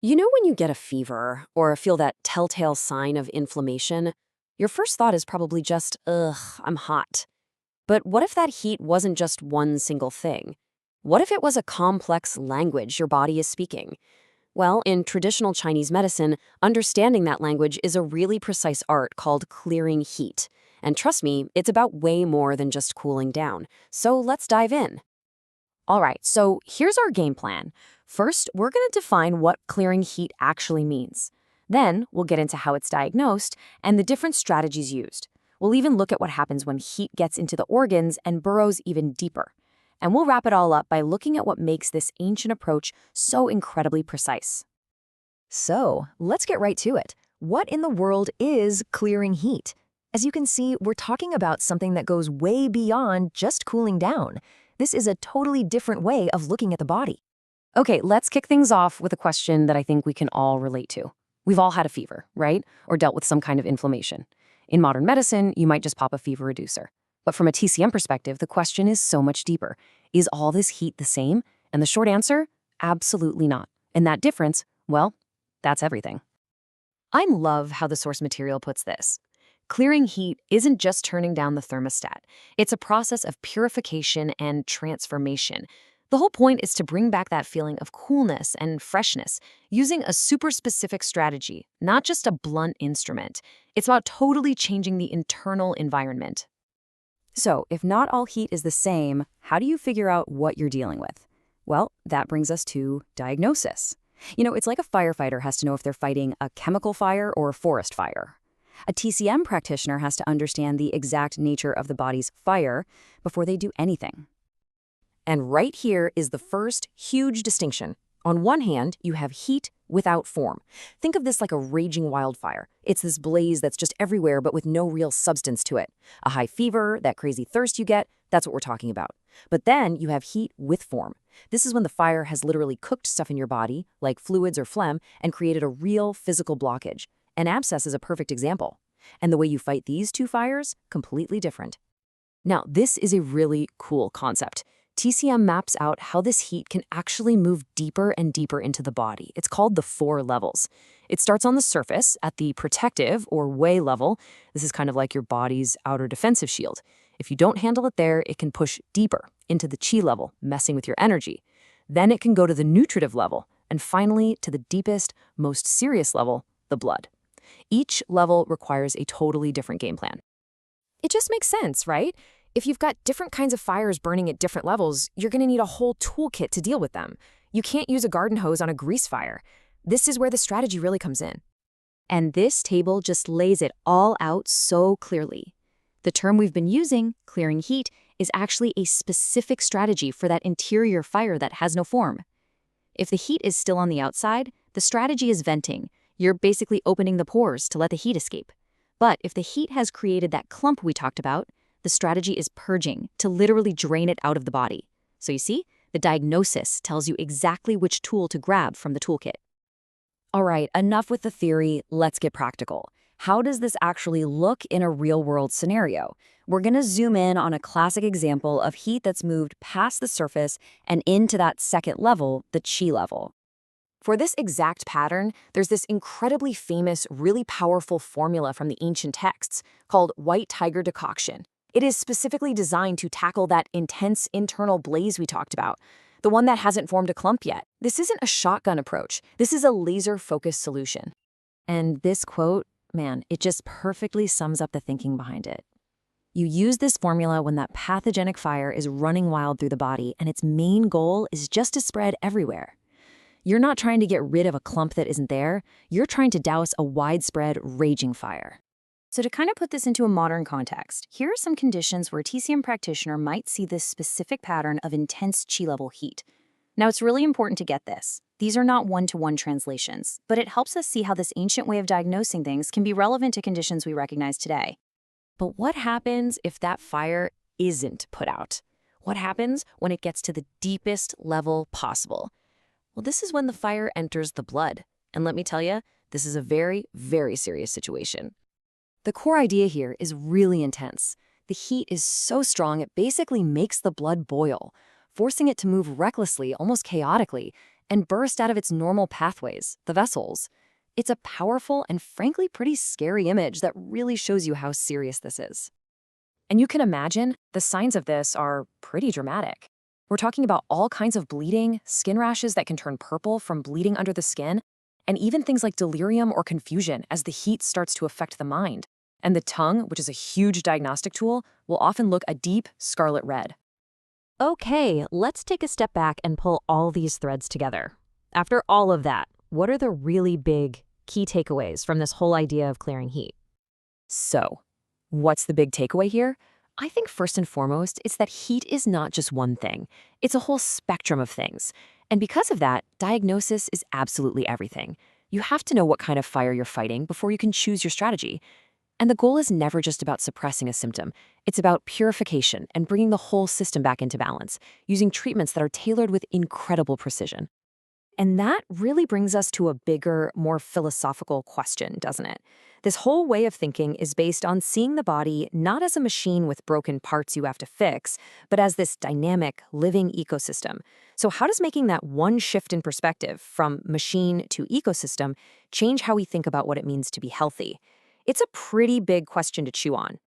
You know when you get a fever or feel that telltale sign of inflammation, your first thought is probably just, ugh, I'm hot. But what if that heat wasn't just one single thing? What if it was a complex language your body is speaking? Well, in traditional Chinese medicine, understanding that language is a really precise art called clearing heat. And trust me, it's about way more than just cooling down. So let's dive in. All right, so here's our game plan. First, we're going to define what clearing heat actually means. Then, we'll get into how it's diagnosed and the different strategies used. We'll even look at what happens when heat gets into the organs and burrows even deeper. And we'll wrap it all up by looking at what makes this ancient approach so incredibly precise. So, let's get right to it. What in the world is clearing heat? As you can see, we're talking about something that goes way beyond just cooling down. This is a totally different way of looking at the body. Okay, let's kick things off with a question that I think we can all relate to. We've all had a fever, right? Or dealt with some kind of inflammation. In modern medicine, you might just pop a fever reducer. But from a TCM perspective, the question is so much deeper. Is all this heat the same? And the short answer, absolutely not. And that difference, well, that's everything. I love how the source material puts this. Clearing heat isn't just turning down the thermostat. It's a process of purification and transformation. The whole point is to bring back that feeling of coolness and freshness using a super specific strategy, not just a blunt instrument. It's about totally changing the internal environment. So, if not all heat is the same, how do you figure out what you're dealing with? Well, that brings us to diagnosis. It's like a firefighter has to know if they're fighting a chemical fire or a forest fire. A TCM practitioner has to understand the exact nature of the body's fire before they do anything. And right here is the first huge distinction. On one hand, you have heat without form. Think of this like a raging wildfire. It's this blaze that's just everywhere but with no real substance to it. A high fever, that crazy thirst you get, that's what we're talking about. But then you have heat with form. This is when the fire has literally cooked stuff in your body, like fluids or phlegm, and created a real physical blockage. An abscess is a perfect example. And the way you fight these two fires, completely different. Now, this is a really cool concept. TCM maps out how this heat can actually move deeper and deeper into the body. It's called the 4 levels. It starts on the surface at the protective or Wei level. This is kind of like your body's outer defensive shield. If you don't handle it there, it can push deeper into the Qi level, messing with your energy. Then it can go to the nutritive level, and finally to the deepest, most serious level, the blood. Each level requires a totally different game plan. It just makes sense, right? If you've got different kinds of fires burning at different levels, you're going to need a whole toolkit to deal with them. You can't use a garden hose on a grease fire. This is where the strategy really comes in. And this table just lays it all out so clearly. The term we've been using, clearing heat, is actually a specific strategy for that interior fire that has no form. If the heat is still on the outside, the strategy is venting. You're basically opening the pores to let the heat escape. But if the heat has created that clump we talked about, the strategy is purging, to literally drain it out of the body. So you see, the diagnosis tells you exactly which tool to grab from the toolkit. All right, enough with the theory, let's get practical. How does this actually look in a real-world scenario? We're going to zoom in on a classic example of heat that's moved past the surface and into that second level, the Qi level. For this exact pattern, there's this incredibly famous, really powerful formula from the ancient texts called white tiger decoction. It is specifically designed to tackle that intense internal blaze we talked about, the one that hasn't formed a clump yet. This isn't a shotgun approach. This is a laser-focused solution. And this quote, man, it just perfectly sums up the thinking behind it. You use this formula when that pathogenic fire is running wild through the body, and its main goal is just to spread everywhere. You're not trying to get rid of a clump that isn't there. You're trying to douse a widespread, raging fire. So to kind of put this into a modern context, here are some conditions where a TCM practitioner might see this specific pattern of intense Qi-level heat. Now, it's really important to get this. These are not one-to-one translations, but it helps us see how this ancient way of diagnosing things can be relevant to conditions we recognize today. But what happens if that fire isn't put out? What happens when it gets to the deepest level possible? Well, this is when the fire enters the blood. And let me tell you, this is a very, very serious situation. The core idea here is really intense. The heat is so strong it basically makes the blood boil, forcing it to move recklessly, almost chaotically, and burst out of its normal pathways, the vessels. It's a powerful and frankly pretty scary image that really shows you how serious this is. And you can imagine the signs of this are pretty dramatic. We're talking about all kinds of bleeding, skin rashes that can turn purple from bleeding under the skin, and even things like delirium or confusion as the heat starts to affect the mind. And the tongue, which is a huge diagnostic tool, will often look a deep scarlet red. Okay, let's take a step back and pull all these threads together. After all of that, what are the really big key takeaways from this whole idea of clearing heat? So, what's the big takeaway here? I think first and foremost, it's that heat is not just one thing. It's a whole spectrum of things. And because of that, diagnosis is absolutely everything. You have to know what kind of fire you're fighting before you can choose your strategy. And the goal is never just about suppressing a symptom. It's about purification and bringing the whole system back into balance, using treatments that are tailored with incredible precision. And that really brings us to a bigger, more philosophical question, doesn't it? This whole way of thinking is based on seeing the body not as a machine with broken parts you have to fix, but as this dynamic, living ecosystem. So how does making that one shift in perspective from machine to ecosystem change how we think about what it means to be healthy? It's a pretty big question to chew on.